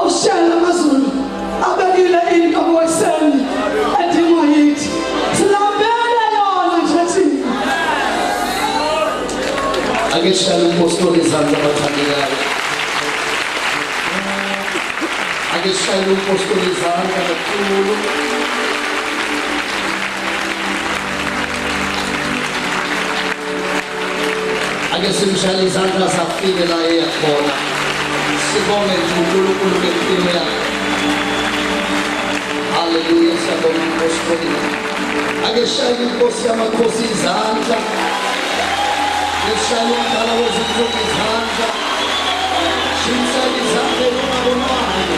awushela amazulu abekile into ngokuseni edingwa yithi silambele yona nje thina. Ake sishayele umpostoli izandla abathandekayo. Ake sishayele umpostoli izandla kakhulu. Ake simshayele izandla safike la eyakhona. Sibonge nje uNkulunkulu ngempilo yakhe. Hallelujah, siyabonga umpostoli. Ake sishayele inkosi yamakhosi izandla. Sishayele umdala wezinsuku izandla. Simshayele izandla enobabonwayo.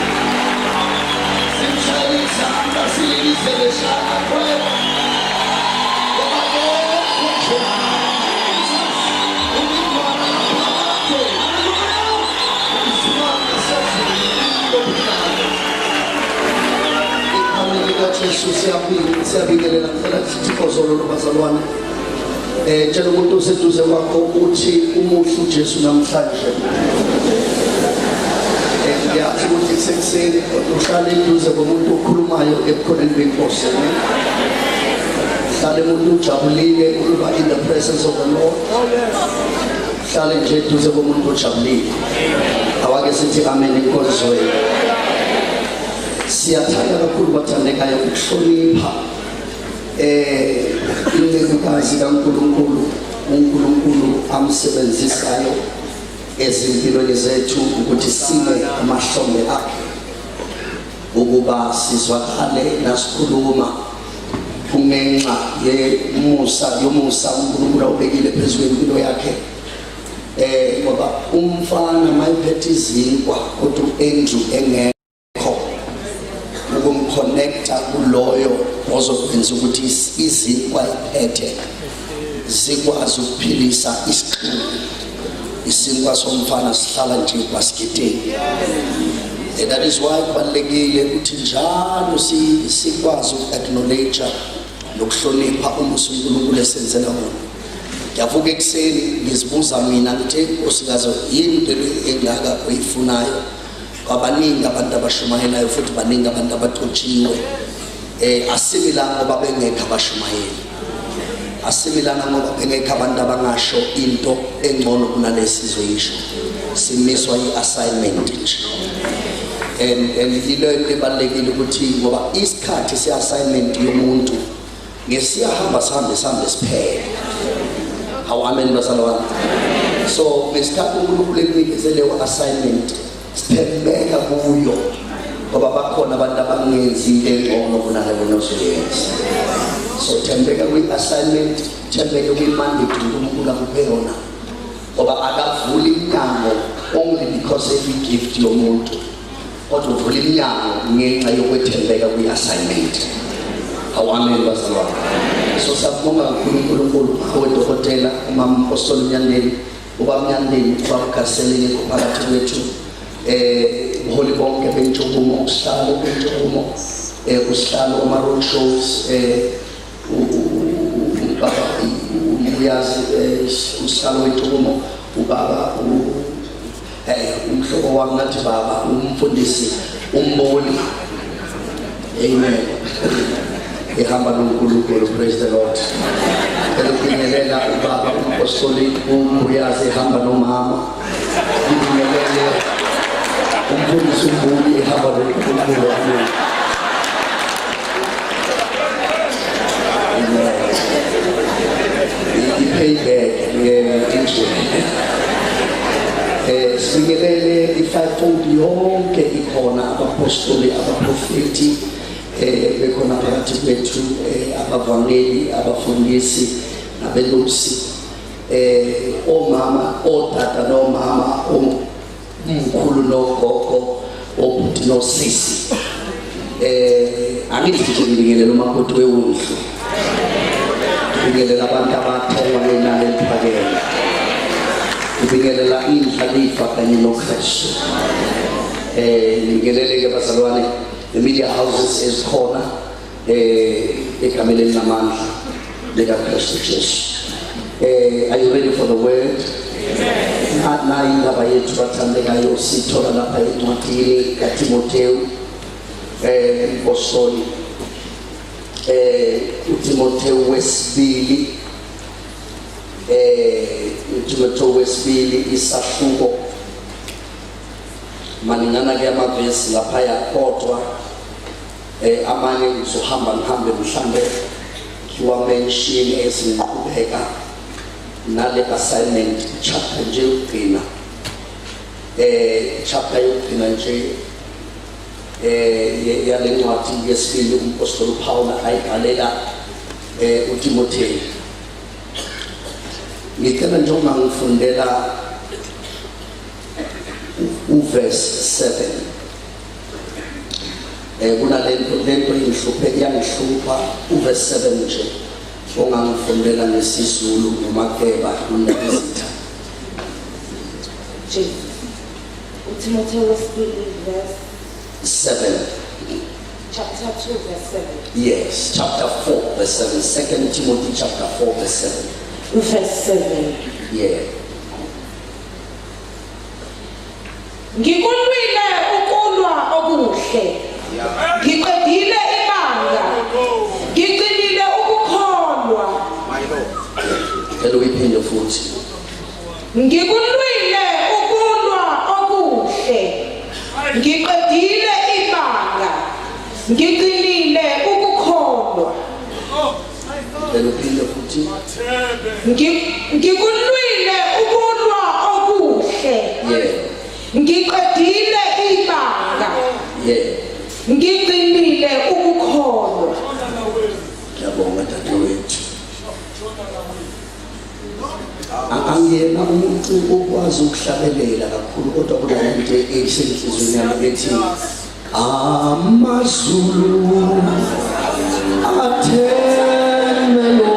Simshayele izandla sililizele shaka kwela. Ngoba lokho nje umntwana wakhe isimanga sezulu lokuhlala. Ikhona likaJesu siyabingelela phela Thixo zolo bazalwane. Tshela umuntu oseduze kwakho ukuthi umuhle uJesu namhlanje. Ngiyazi ukuthi kusekuseni uhlale eduze komuntu okhulumayo ebukhoneni benkosi. Hlale umuntu ujabulile ukuba in the presence of the Lord. Hlale nje eduze komuntu ojabulile. Awake sithi amen inkonzweni. Siyathanda kakhulu bathandekayo ukuhlonipha indlekukazi kaNkulunkulu uNkulunkulu amsebenzisayo ezimpilweni zethu ukuthi sibe amahlombe akhe ukuba sizwakale nasikhuluma kungenxa yomusa uNkulunkulu awubekile phezu kwempilo yakhe. Ngoba umfana mayiphethe izinkwa kodwa uAndrew engekho ukumconnecta kuloyo ozokwenza ukuthi izinkwa iphethe zikwazi ukuphilisa isiqhulu. Isinkwa somfana sihlala nje basketini. That is why kubalekile ukuthi njalo sikwazi uku-acknowledge nokuhlonipha umusa uNkulunkulu esenzela wona. Ngiyavuka ekuseni ngizibuza mina ngithi nkosikazi yini into engaka oyifunayo. Abaningi abantu abashumayelayo futhi baningi abantu abaqotshiwe. Asimilanga ngoba bengekho abashumayeli. Asimilanga ngoba bengekho abantu abangasho into engcono kunalesi sizoyisho. Simiswa i-assignment nje. And yilo ebalekile ukuthi ngoba isikhathi se-assignment yomuntu ngesiyahamba sihambe siphele. Amen bazalwane. So ngesikhathi uNkulunkulu enikezele assignment sithembeka kuyo ngoba bakhona abantu abangenzi engcono kunaleyo nosebenzi. So thembeka kwi-assignment, thembeka kwi-mandate uNkulunkulu akuphe yona ngoba akavuli iminyango only because every gift yomuntu kodwa uvula iminyango ngenxa yokwethembeka kwi-assignment. Amen bazalwane. So sabonga kakhulu uNkulunkulu awedokotela umama Apostoli Mnyandeni ubaba Mnyandeni ubakaselele kuphakathi kwethu. Holy bonke bentshukumo usihlalo bentshukumo usihlalo ama road shows ubaba uyazi usihlalo bentshukumo ubaba umhlobo wami nathi baba umfundisi umboni. Amen. Ehamba noNkulunkulu, praise the Lord. Elibingelela ubaba umpostoli uyazi ehamba nomama. Libingelele umfundisi umboni ehamba noNkulunkulu. I-payback sibingelele i-fivefold yonke ikhona abapostoli abaprofeti bekhona phakathi kwethu abavangeli abafundisi nabelusi omama otata nomama umkhulu nogogo obhuti nosisi. Angithi nje ngibingelela umakoti wewundlu, ngibingelela abantu abathengwa ngenani eliphakeme, ngibingelela indlalifa kanye noKristu. Ngibingelele-ke bazalwane the media houses ezikhona egameni elinamandla likaKristu Jesu. Are you ready for the word? nayo indaba yethu bathandekayo sithola lapha encwadini kaTimoteyu umpostoli uTimoteyu wesibili uTimoteyu wesibili isahluko maningana ke amavesi lapha yakodwa amanye ngizohamba ngihambe mhlambe kiwa mention esinqhubeka nale assignment chapter nje ukugcina chapter yokugcina nje yale ncwadi yesibili umpostoli uPaul ayibhalela uTimoteyu. Ngicela njengoba ngifundela uverse 7 kunalento inhluphe yangihlupha uverse 7 nje ongangifundela ngesizulu nomakeba kunezitha uTimoteyu verse 7 chapter 2 verse 7. Yes, chapter 4 verse 7. 2 Timothy chapter 4 verse 7. Verse 7. Yeah. Ngikulwile ukulwa okuhle. Ngiqedile ibanga. Ngiqinile ukukholwa. Hello iphinde futhi. Ngikulwile ukulwa okuhle. Ngiqedile ibanga. Ngiqinile ukukholwa. Hello iphinde futhi. Ngikulwile ukulwa okuhle. Yeah. Ngiqedile ibanga. Yeah. Ngiqinile ukukholwa. Ngiyabonga dadewethu. Angiyena umuntu okwazi ukuhlabelela kakhulu kodwa kunalento esenhlizweni yami ethi amazulu athemelo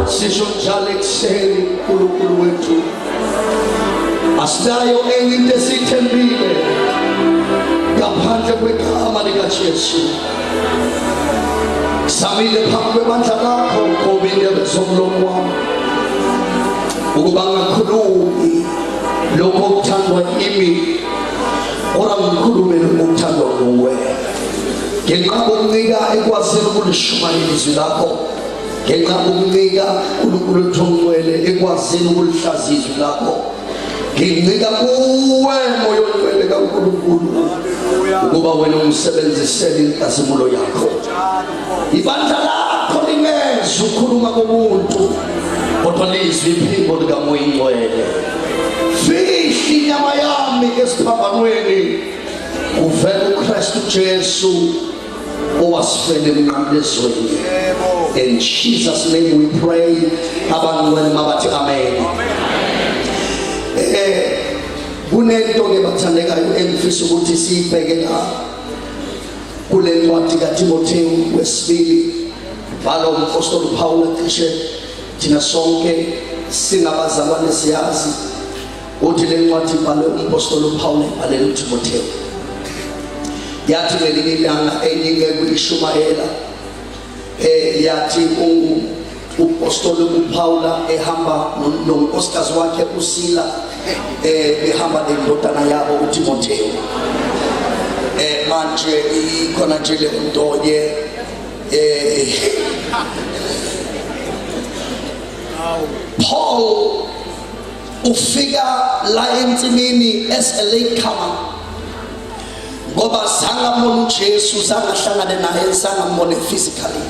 sisho njalo ekuseni uNkulunkulu wethu asinayo enye into esithembile ngaphandle kwegama likaJesu. Samile phambi kwebandla lakho ngoba indebe zomlomo wami ukuba ngakhulumi lokho okuthandwa yimi ora ngikhulume lokho okuthandwa nguwe. Ngenqaba ukuncika ekwazini ukulishumayela izwi lakho, ngenqaba ukuncika uNkulunkulu othongcwele ekwazini ukulihlaziya izwi lakho, ngincika kuwe moya ongcwele kaNkulunkulu ukuba wena umsebenzisele inkazimulo yakho. Ibandla lakho lingezwa ukukhuluma komuntu kodwa lizwe iphimbo likamoya ingcwele. Fihla inyama yami esiphambanweni kuvela uKristu Jesu owasifela emnqamlezweni. In Jesus' name we pray. Abangcwele mabathi amen. Kunento ke bathandekayo engifisa ukuthi siyibheke la kule ncwadi kaTimotheyu wesibili bhala umapostoli Paul cishe thina sonke singabazalwane siyazi uthi le ncwadi ibhalwe umapostoli Paul ebhalela uTimotheyu. Yathi ngelinye ilanga enyike kuyishumayela yathi upostoli uPaula ehamba nonkosikazi wakhe uSila behamba nendodana yabo uTimotheyu. Manje ikhona nje le nto Paul ufika la entsimini as a latecomer ngoba sangamona uJesu sangahlangana naye sangambone physically.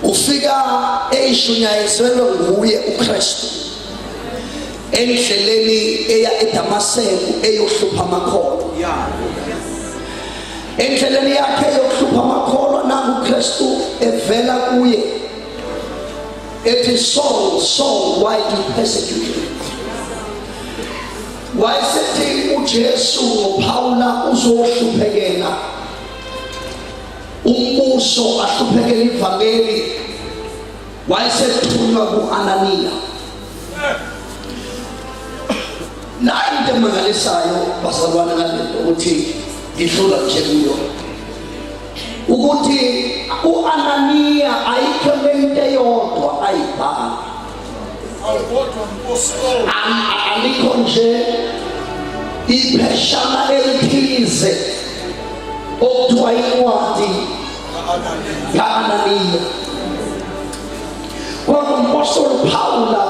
Ufika eyishunyayiselwe nguye uKristu endleleni eya eDamaseko eyohlupha amakholwa. Endleleni yakhe yokuhlupha amakholwa nangu uKristu evela kuye ethi Saul, Saul, why do you persecute me? Wayesethi uJesu ngoPaula uzohluphekela umbuso ahluphekela ivangeli. Wayesethunywa kuAnaniya. Nayi into emangalisayo bazalwane ngalento ukuthi idlula nje kuyo ukuthi uAnaniya ayikho lento eyodwa ayibhala. Alikho nje ipheshana elithize okuthiwa incwadi kaAnaniya. Kodwa umapostoli Paula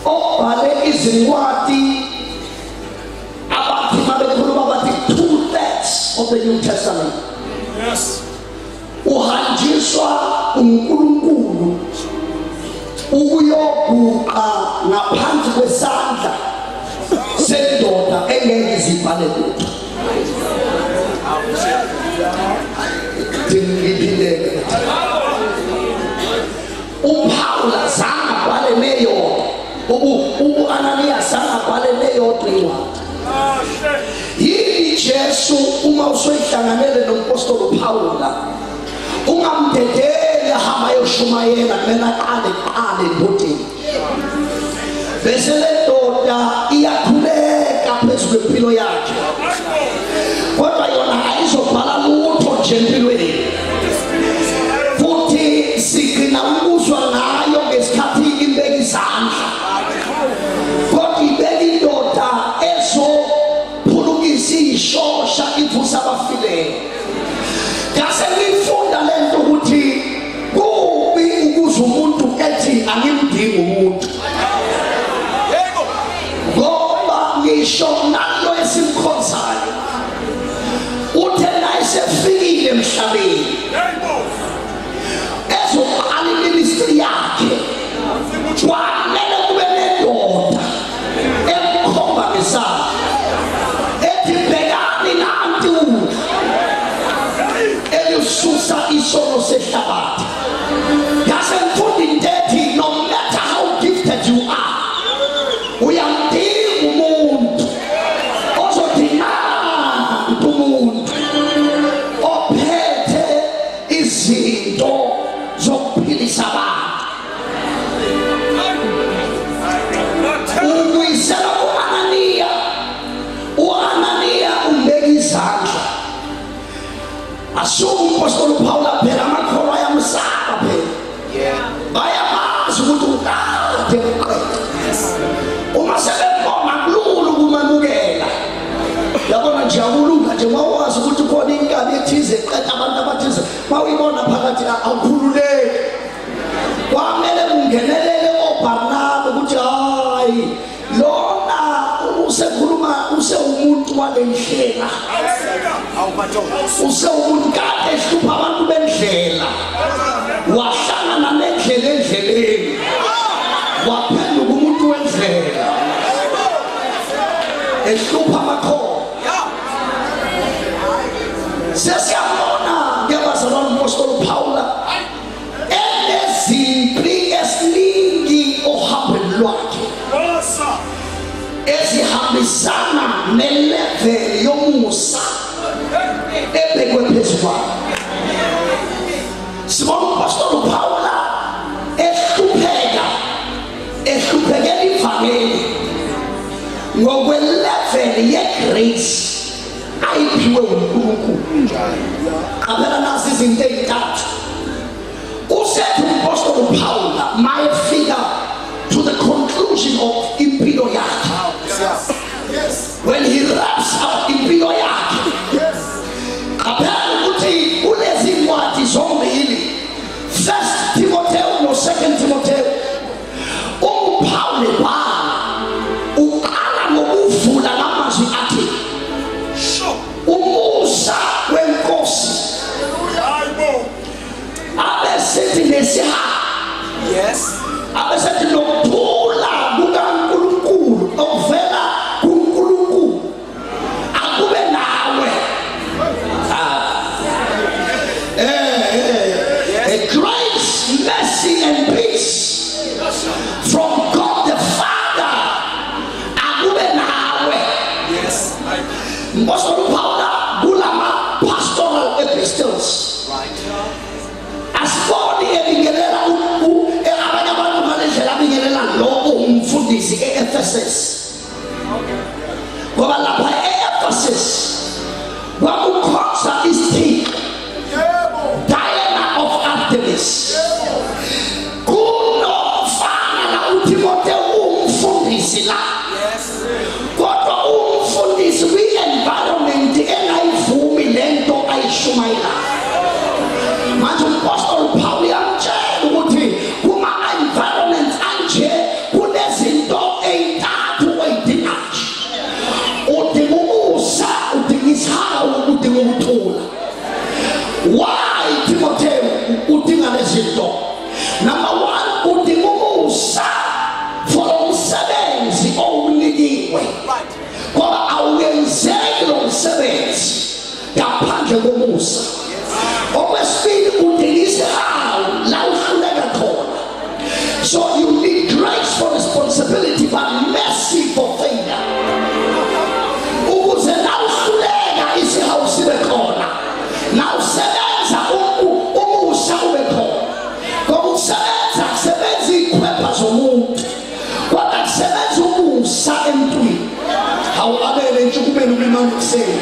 obhale izincwadi abathi mabekhuluma bathi 2/3 of the New Testament. Yes. Uhanjiswa uNkulunkulu ukuyoguqa ngaphansi kwesandla sendoda engeke izibhale lutho. uPaula zanga bhale neyodwa, uAnaniya zanga bhale neyodwa incwadi. Yini Jesu uma usoyihlanganele nompostoli Paula ungamdedela hamba yoshumayela kumele aqale ebhodini bese le ndoda iyakhuleka phezu kwempilo yakhe, kodwa yona ayizobhala lutho nje empilweni futhi sigcina ukuzwa ngayo ngesikhathi imbeka izandla, kodwa ibeka indoda ezophulukisa ishosha ivusa abafileyo. Ngase ngifunda lento ukuthi kubi ukuzwa umuntu ethi angimdingi umuntu, ngoba ngisho nalo esimkhonzayo uthe nayesefikile emhlabeni ezoqala iministry yakhe kwanele kube nendoda emkhomba ngesandla ethi bhekani nanti elisusa isono sehlabathi. Ngase ngifunda into ethi no matter how gifted you are uyamdinga umuntu ozodinga umuntu ophethe izinto zokuphilisa abantu. Ukuyisela uAnaniya umbeka izandla. Asuka umpostoli Paula phela amakholwa ayamsaba phela, bayamazi ukuthi ukade uqeda. Uma sebebona kulula ukumamukela, yabona nje akulula nje mawazi ukuthi khona inkabi ethize eqeda abantu abathize, mawuyibona phakathi awukhululeki. Kwamele ungenelele oBarnaba ukuthi hayi lona usekhuluma usewumuntu walendlela, usewumuntu kade ehlupha abantu bendlela, wahlangana nendlela endleleni waphenduka umuntu wendlela ehlupha amakholwa. Sesiyabona ke bazalwane lwakhe ezihambisana nelevel yomusa ebekwe phezu kwakhe. Sibona uPastor Paula ehluphekela ivangeli ngokwelevel yegrace ayiphiwe uNkulunkulu. Qaphela nasi izinto ezintathu usethi uPastor Paula mayefika to the conclusion of impilo yakhe. When he wraps up impilo yakhe, qaphela ukuthi kulezi ncwadi zombili, 1 Timothy no 2 Timothy, uPaul uqala ngokuvula amazwi athi umusa wenkosi abesithi nesihawu, abesithi nokuthula kukaNkulunkulu okuvela kuNkulunkulu akube nawe. Grace, mercy and peace from God the Father akube nawe. Apostle Paul kulama pastoral epistles asiboni ebingelela abanye abantu ngalendlela abingelela lo umfundisi eEphesus, ngoba lapha eEphesus kwakukhonza isithixo Diana of Artemis. Kunofana la uTimotheo umfundisi la, kodwa umfundisi kwi-environment engayivumi lento ayishumayela. Manje uPastor Paul uyamtshela ukuthi kuma-environment anje kunezinto ey'ntathu oy'dingayo. Udinga umusa, udinga isihawu, udinga ukuthula. Why Timothy udinga lezinto? Number 1, udinga umusa for umsebenzi owunikiwe, ngoba awuyenzeki lo msebenzi ngaphandle komusa. Okwesibili udinga isihawu la uhluleka khona. So you need grace for responsibility but mercy for failure. Ukuze la uhluleka isihawu sibe khona, na usebenza umusa ube khona. Ngoba ukusebenza kusebenza izikhwepha zomuntu, kodwa kusebenza umusa emntwini. Awuabele entshukumeni ulimani kuseni.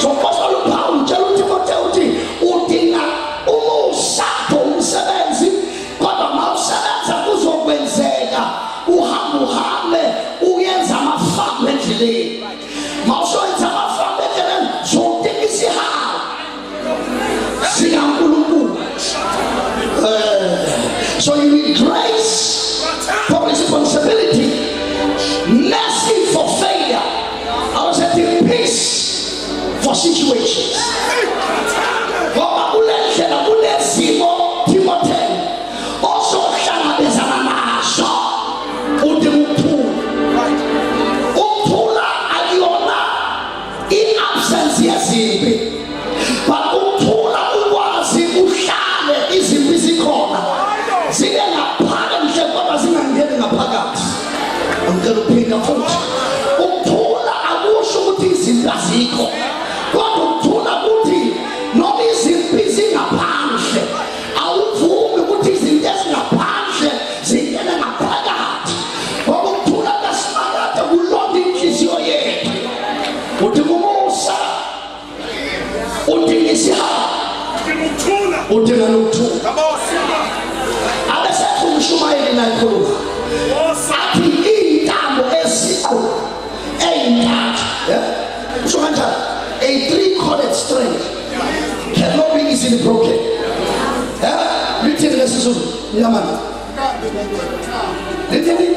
So Pastor Paul utshela uTimotheo uthi udinga umusa for umsebenzi, kodwa mawusebenza kuzokwenzeka uhambe uyenza amafamu endleleni. Mawusoyenza amafamu endleleni zodinga isihawu sikaNkulunkulu. So you need grace for responsibility, mercy for failure, I was saying peace for situations. Ngoba kulendlela kunezimo Timothy also hlangabezana nazo, udinga ukuthula. Ukuthula akuyona i-absence yezimpi, but ukuthula ukwazi uhlale izimpi zikhona zibe ngaphakathi kodwa zingangeni ngaphakathi. Angicela uphinda futhi, ukuthula akusho ukuthi izimpi azikho, kodwa ukuthula ukuthi noma izimpi zingaphandle awuvumi ukuthi izinto ezingaphandle zingene ngaphakathi. Ngoba ukuthula kasimakade kulonda inhliziyo yethu. Udinga umusa, udinga isihawu, udinga nokuthula. Abesethu umshumayeli nayikhuluma athi iy'ntambo ezinkulu ey'ntathu, usho kanjani? A 3-chorded string cannot be easily broken. Lithini lesizulu mnyamana? Lithini?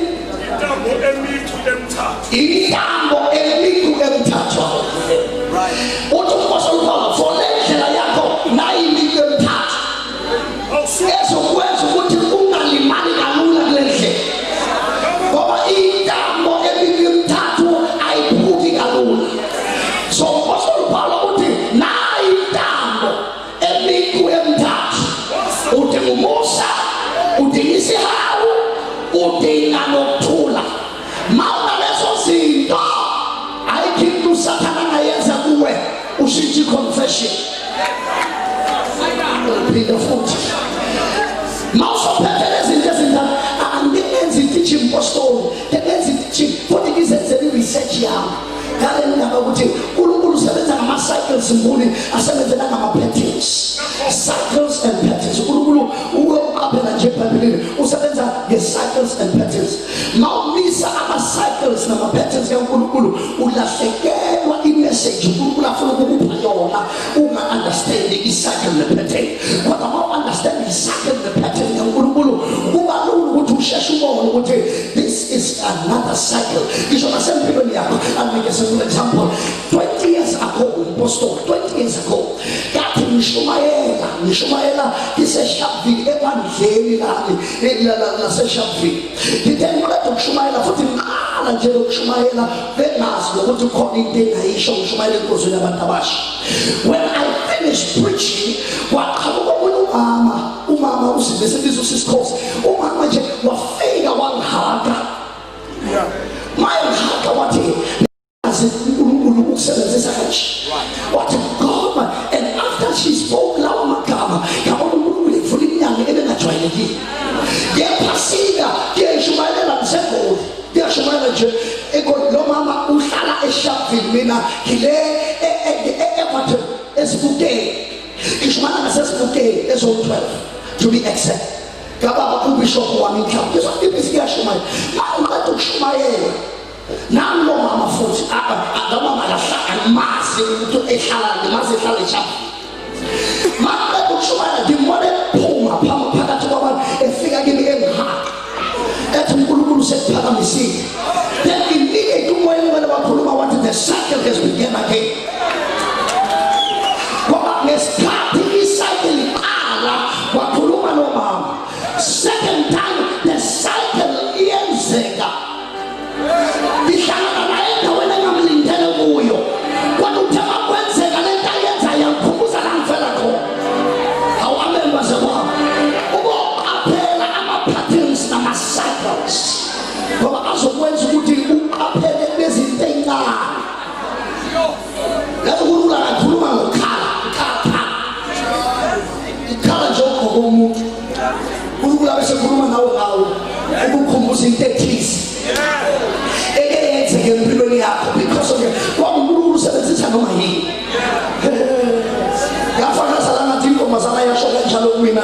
Intambo emicu emithathu. Uthi uPastor Paul for lendlela yakho nayi imicu emithathu ezokwenza ukuthi ungalimali kalula kule ndlela, ngoba intambo emicu emithathu ayiphuki kalula. So uPastor Paul uthi nayi intambo emicu emithathu, udinga umusa, udinga isihawu, udinga nokuthula. Phila futhi mawusophethe lezinto ezinjalo angenzi teaching apostoli ngenzi teaching futhi ngizenzele research yami ngale ndaba ukuthi uNkulunkulu usebenza ngama-cycles mbuni asebenzela ngama-patterns, cycles and patterns. uNkulunkulu uqaphela nje eBhayibhelini usebenza nge-cycles and patterns. Mawumisa ama-cycles nama-patterns kaNkulunkulu ulahlekelwa imessage uNkulunkulu afuna ukukupha yona unga-understand i-cycle ne-pattern. Kodwa mawu-understand i-cycle ne-pattern kaNkulunkulu kuba lula ukuthi usheshe ubone ukuthi this is another cycle. Ngisho nasempilweni yakho anike simple example. 20 years ago, Apostle, 20 years ago, kathi ngishumayela kiseshabhili ebandleni lami laseshabhili. Ngithe ngiqeda ukushumayela futhi ngiqala nje ukushumayela bengazi ukuthi khona into engayisho ukushumayela inkonzo yabantu abasha. When I finished preaching, waqhamuka umama usibesebizwa uSisikhosi. Umama nje wafika wangihaka. Mayihaka wathi uNkulunkulu ukusebenzisa kanje. What God, and after she spoke lawo magama yabona uNkulunkulu evula iminyango ebengajwayelekile. Ngephasika ngiyishumayela ngisegoli. Ngiyashumayela nje lo mama uhlala eSharpeville, mina ngile eEverton esibukeni. Ngishumayela ngasesibukeni ezo 12 to be exact. Ngaba ubishop wami mhlawumbe ngizofika ngiyashumayela. Mawuqeda ukushumayela nami lo mama futhi mama lahlaka mazi umuntu ehlala mazi ehlala eSharpeville. Maqeda ukushumayela ngimone phuma phakathi kwabantu efika kimi engihaka ethi uNkulunkulu sekuphakamisile. Then immediately umoya wakhuluma wathi the cycle has begun again. Ngoba ngesikhathi icycle iqala wakhuluma no mama, second time the cycle iyenzeka. Ihlangana naye endaweni engamlindele kuyo. Kodwa uthema kwenzeka lento ayenza yangikhumbuza la ngivela khona. Awuameni basekwami. Uboqaphela ama-patterns nama-cycles. Ngoba azokwenza ukuthi uqaphele bezinto ey'ncane. Ngathi uNkulunkulu akakhuluma ngokhala. Ikhala nje ugqoke umuntu. uNkulunkulu abe sekhuluma nawe ukukhumbuza into ethize. Engeyenzeke empilweni yakho because of uNkulunkulu usebenzisa noma yini. Yafakaza la ngathi intombazana yasho kanjalo kumina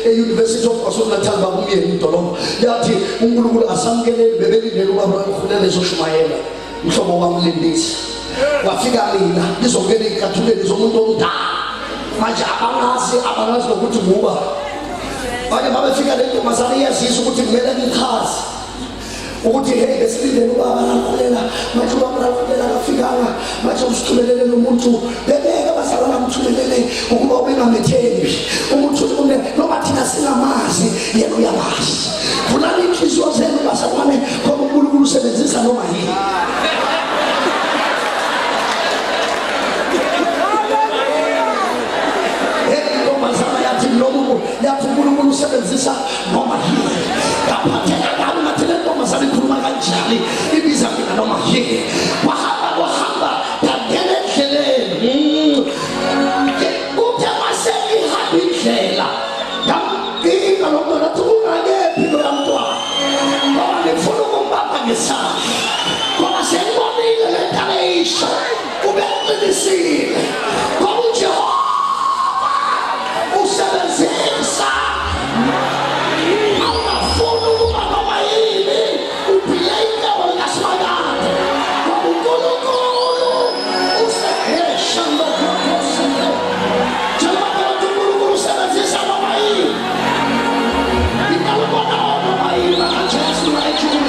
e-University of KwaZulu-Natal bakumyeni idolobha. Yathi uNkulunkulu asamkelele bebelindele ubaba wamkhulele ezoshumayela mhlobo wamlindisa. Wafika mina ngizongena ikathuleni zomuntu omdala. Manje abangazi ukuthi nguba. Baye babefika le ntombazana iyazisa ukuthi kumele ngichaze ukuthi hey besilindele ubaba nakholela manje ubaba nakholela kafikanga manje usithulelele nomuntu bebeka abazalwa namthulelele ukuba ubengametheni umuntu noma thina singamazi yena uyamazi. Vulani inhliziyo zenu bazalwane ngoba uNkulunkulu usebenzisa noma yini. Yathi uNkulunkulu usebenzisa noma yini. Kaphathela kabi ngathi le ntombazane ikhuluma kanjani ibiza mina noma yini. Wahamba ngangena endleleni. Uthe mase ihamba indlela ngamgika lo mntwana athi ungakephi lo yamntwana. Ngoba ngifuna ukumbamba ngesandla ngoba sengibonile le nto ayisho ubeqinisile ngoba uJehova usebenzisa awungafuni ukuba noma yini ubhileka olakasimanyana ngoba uNkulunkulu usehesha ngokukhosile njengoba uNkulunkulu usebenzisa noma yini ingalubona noma yini akajesu mayekini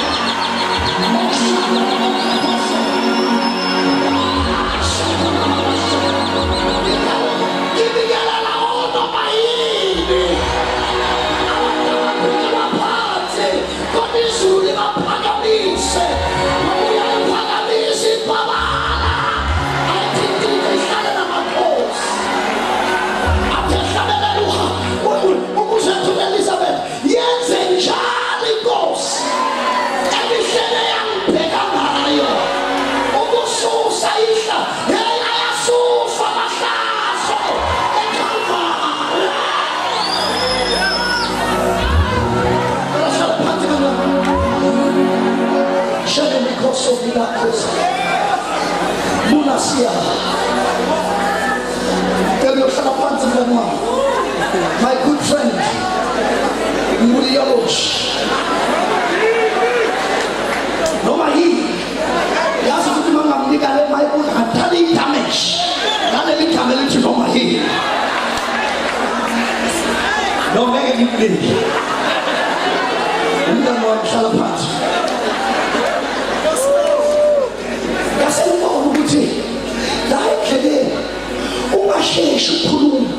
of miracles. Munasia. My good friend, Muriyarosh. Noma hii yazi kuti mangamnikale maibuni hatali damage ngale likamele lithi noma hii nongeke ngibheki umntwana wami hlala phansi yasenibona ukuthi la endleleni ungasheshi ukukhuluma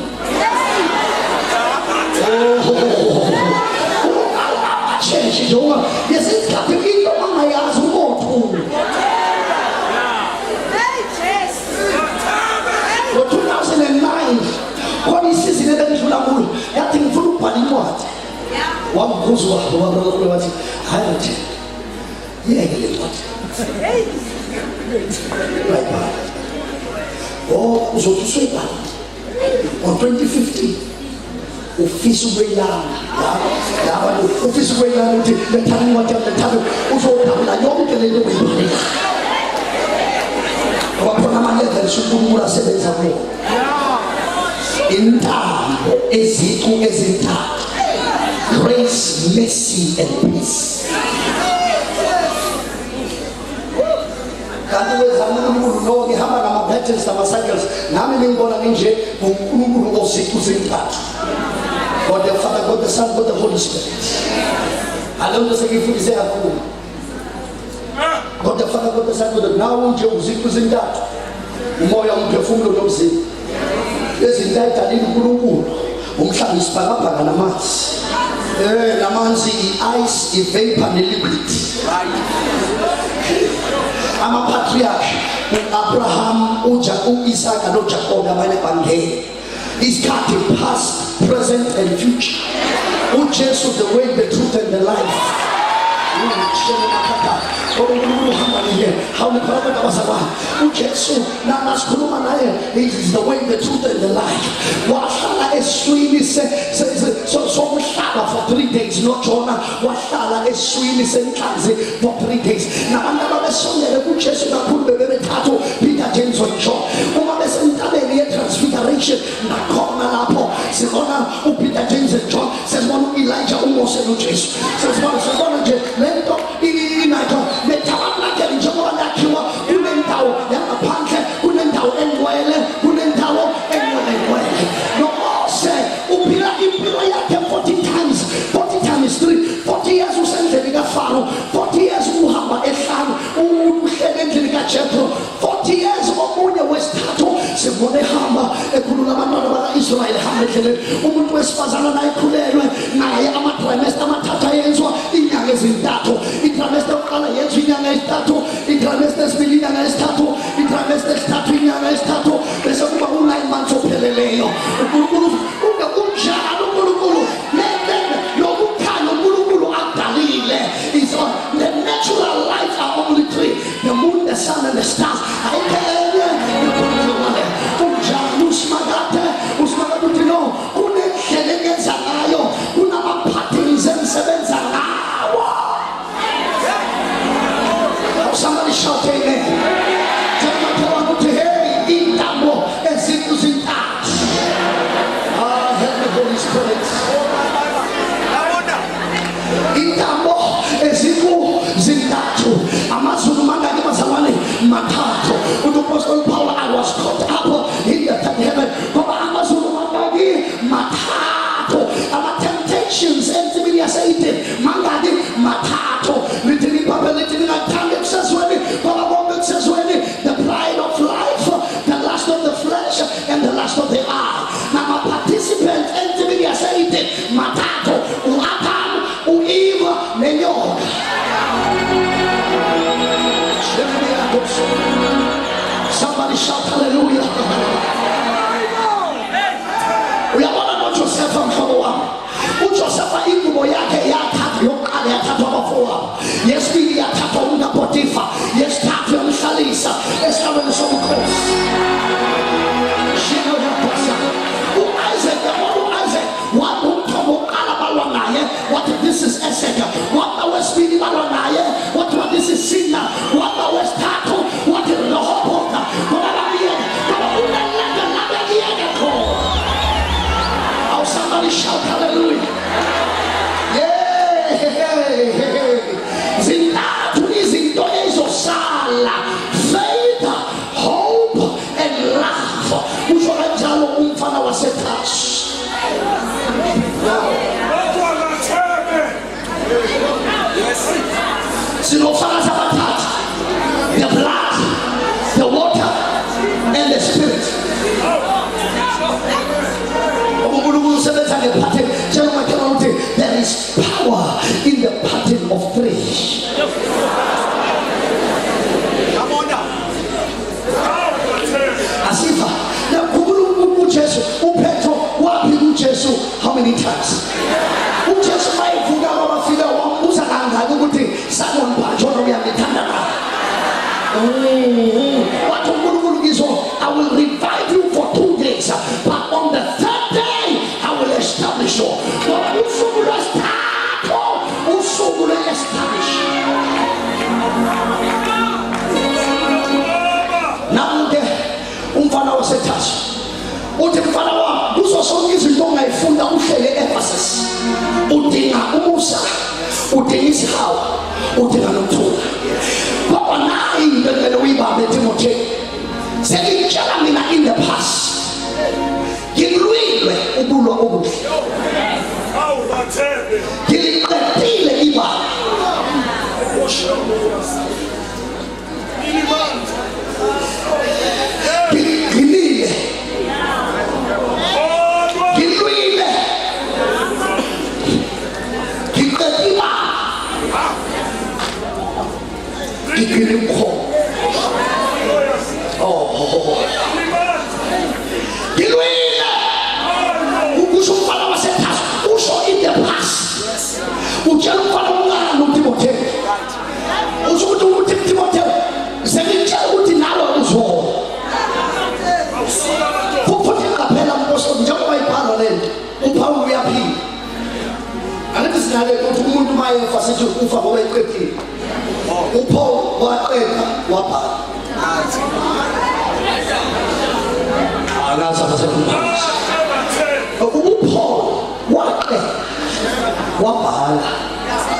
ungasheshi njengoba yesikhathi into angayazi umothu ngo-2009 khona isizini elendlula kuyo yathi ngifuna ukubhala incwadi wambuza wami wathi hayi nje yeke le ncwadi bayibhala uzothi usuyibhala ngo-2015 ufisa ukwelana ufisa ukwelana ukuthi lethana incwadi yami lethana uzodabula yonke lento oyibhalela ngoba khona ama-levels uNkulunkulu asebenza kuwo intambo ezicu ezintathu grace, mercy and peace. Kanti wezama uNkulunkulu lo ngihamba ngama-patterns nama-cycles nami ngibona nginje uNkulunkulu ozicu zintathu. God the Father, God the Son, God the Holy Spirit. Alonto sekifundise kakhulu. God the Father, God the Son, God the nawo nje uzicu zintathu. Umoya umphefumulo nomzimba. Ezinto ayidalile uNkulunkulu umhlaba isibhakabhaka namanzi. Namanzi i-ice, i-vapor ne-liquid. Ama-patriarch u-Abraham, u-Isaka noJacob abanye bangena. Isikhathi past, present and future. uJesu the way, the truth and the life. uJesu nasikhuluma naye is the way, the truth and the life. Wahlala eswini somhlaba for 3 days. noJona wahlala eswini senhlanzi for 3 days. Nabantu ababesondele kuJesu kakhulu bebethathu Peter, James and John. Uma besentabeni ye-transfiguration nakhona lapho sibona uPeter, James and John, sesibona uElijah, uMose noJesu. Sesibona nje lento inayo netabernacle njengoba lakhiwa kunendawo yangaphandle, kunendawo engcwele, kunendawo engcwele. noMose uphila impilo yakhe 40 times, 40 times 3, 40 years usendlini kaFaro, 40 years uhamba ehlanu, uhlele endlini kaJethro, 40 years omunye wesithathu sibone ehamba ekhulula abantwana baka-Israyeli hamba endleleni. Umuntu wesifazana naye ekhulelwe naye ama-trimester amathathu ayenzwa inyanga ezintathu. I-trimester yokuqala yenzwa inyanga ezithathu, i-trimester esibili inyanga ezithathu, i-trimester esithathu inyanga ezithathu, bese kuba u-9 months opheleleyo. uNkulunkulu unjalo uNkulunkulu yokukhanya uNkulunkulu akudalile is on the natural lights are only 3, the moon, the sun and the stars. Usimakade uthi no kunendlela engenza ngayo, kunama-patterns emsebenza ngawo. Somebody shout amen. Tell ukuthi hey intambo ezicu zintathu. Help the Holy Spirit. Intambo ezicu zintathu. Amazulu mangaki bazalwane? Mathathu. uApostle Paul, I was caught up in the third heaven. Ngoba amazulu mangaki? Mathathu. Ama-temptations emzimini yase-Eden mangaki? Mathathu. Lithini iBhayibheli lithi ningathandi ekusezweni ngoba konke ekusezweni, the pride of life, the lust of the flesh and the lust of the eye. Nama-participants emzimini yase-Eden mathathu. U-Adam, u-Eve nenyoka. Somebody shout hallelujah. Uyabona noJosepha mhlobo wami. uJosepha ingubo yakhe yathathwa yokuqala yathathwa abafowabo, yesibili yathathwa uNaPotifa, yesithathu yamhlalisa esihlalweni somkhosi. U-Isaac, yabona u-Isaac wathi umthombo wokuqala balwa naye wathi this is Esek, wathi wesibili balwa naye wathi this is Sina, wathi sinofakazi abathathu, the blood, the water and the spirit. There is power in the pattern of three. Come on now. Asifa na uJesu uPetro wapi uJesu how many times? uJesu mayivuka abafika wambuza kangaka ukuthi Simon Barjona uyangithanda na? Wathi uNkulunkulu kizo, I will revive you for 2 days, but on the 3rd day I will establish you. Usuku lwesithathu usuku lwe-establish. Namu-ke umfana waseThasha uthi mfana wami kuzo zonke izinto ongayifunda uhlele e-Ephesus udinga umusa, udinga isihawu, udinga nokuthula. Kodwa nayi into ekumele uyibambe eTimotheo. Sengikutshela mina in the past ngilwile ukulwa okuhle, ngiliqedile ibala. Ngilile ngilwile ngiqede ibala, ngigcine umkhono. Ngilwile ukusho umfana waseThasha, usho in the past. Utshela umfana omncane uTimotheo, usho ukuthi uTimotheo sengitshela ukuthi nawe uzona. Futhi qaphela mphosini njengoba ibhala lento uPawulu uyaphila. Angithi sinale ukuthi umuntu mayefa sithi ufa ngoba eqedile. uPaul waqeda wabhala. uPaul waqeda wabhala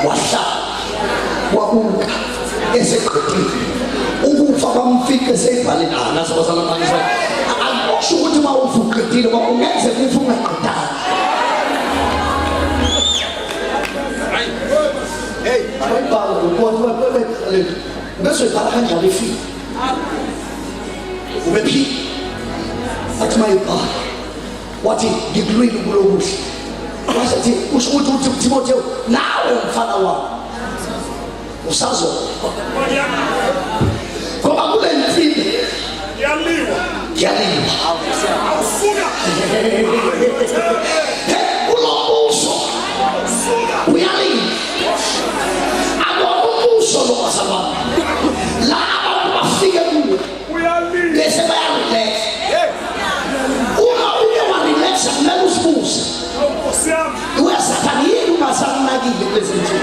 wahlala wabuka eseqedile ukufa kwamfika esebhaleni. Akusho ukuthi uma ufuqedile ungenze kufa ungaqedanga. Hey, bayibhala ngokuthi bese ibhala kanjalo ifika. Ubephi? Athi mayibhala. Wathi ngigwile kulokuhle. Wathi usho ukuthi uTimotheo nawe mfana wami usazo. Ngoba kule nsimbi yaliwa. Awusuka. Ulobuso. Uyaliwa. Ababuso lo basaba. La abafike kuwe. Uyaliwa. Bese bayarelax. Uma uye warelax kumele usibuze. Uyasathana yini ungasanakile kulezi zinto.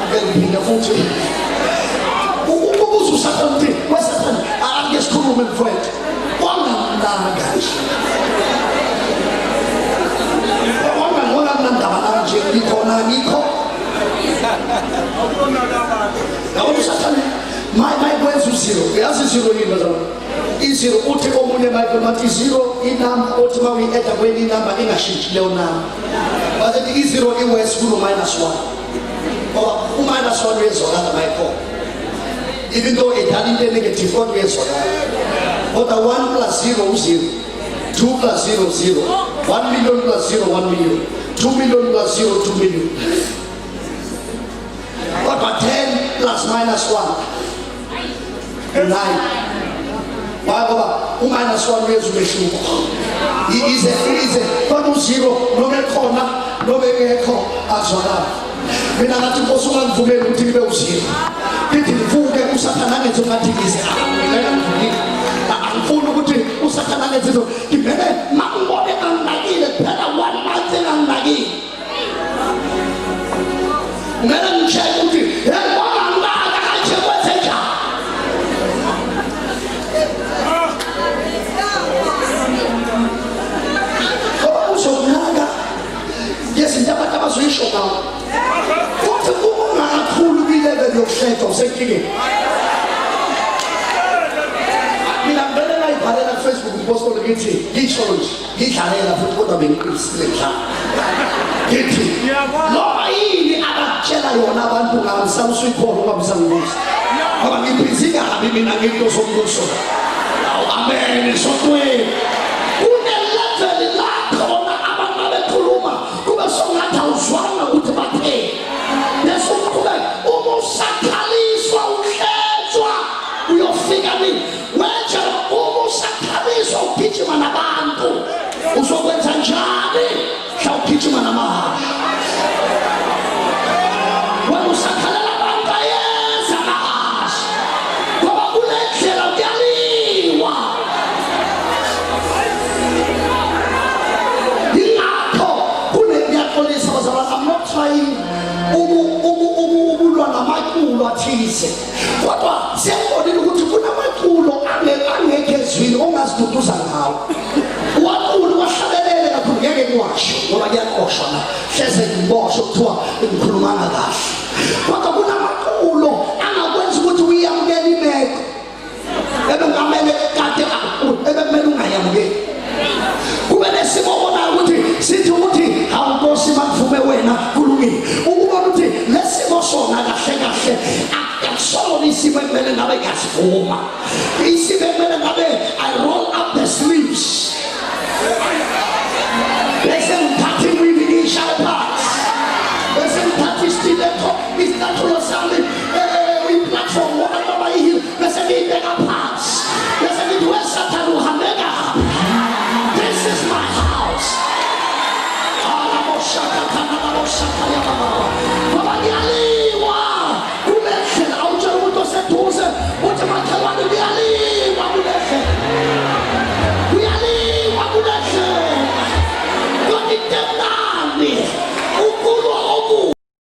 Ngemphinda futhi. Ukubuza usathana ukuthi wesathana ake sikhulume mfowethu. Wangamnanga nje. Wangangona nandaba nanje ngikhona ngikho. Yabona usathana my kwenza uziro. Uyazi zero yini bazalwane? Izero uthi omunye mayimathi zero inamba othi mawi-add kwenye inamba ingashintshi leyo namba. Bathi izero iwes kulo -1. Ngoba u-1 uyezwakala mayikhona. Even though edala into negative kodwa uyezwakala. Kodwa 1 + 0 u-0. 2 + 0 0. 1 million + 0 1 million. 2 million + 0 2 million. Kodwa 10 + -1 9. Ngoba u-1 uyezwa umehluko. Ize kodwa u-0 noma ekhona noma engekho azwakala. Mina ngathi Nkosi ungangivumeli ukuthi ngibe u-0. Ngithi ngivuke usathana angenze ngathi ngize. Angifuni ukuthi usathana angenze into. Ngimele makubone anginakile kuphela 1 month enganginakile. Kumele ngisheke ukuthi hey wangangaka kanje kwenze njani. Yesinto abantu abazoyisho ngawo futhi kungakhulu kwi-level yokuhletha usenkingeni. Mina ngivele ngayibhalela ku-Facebook ngipostole ngithi ngiyisho nje ngidlalela futhi kodwa bengiqinisile ngidlala. ngithi noma yini abatshela yona abantu ngamsana usuyikhona ungabisangibuza ngoba ngibhizi kabi mina ngento sombuso. Amen. Sotweni kuneleveli la khona abantu abekhuluma kube songathi awuzwanga ukuthi batheni nesokuqhubeka uma usakhaliswa uhlezwa uyofika nini wenje uma usakhaliswa ugijima nabantu uzokwenza njani mhla ugijima namahashe wena usakhalela abantu ayenza amahashe ngoba kulendlela kuyaliwa yingakho kuneyaxolisa bazalwane. I'm not trying ukulwa namaculo athize kodwa siyabonile ukuthi kunamaculo angekho ezwini ongaziduduza ngawo. Waculo wahlabelele kakhulu ngeke ngiwasho ngoba kuyaqoshwa la hleze ngibosho kuthiwa ngikhulumanga kahle kodwa kunamaculo angakwenza ukuthi uyamukele imeko ebengamele kade ebekumele ungayamukeli. Kube nesimo obonayo ukuthi sithi ukuthi awunkosi makuvume wena kulungile ukubona ukuthi lesimo sona kahle kahle akusona isimo ekumele ngabe ngasivuma isimo ekumele ngabe I roll up the sleeves bese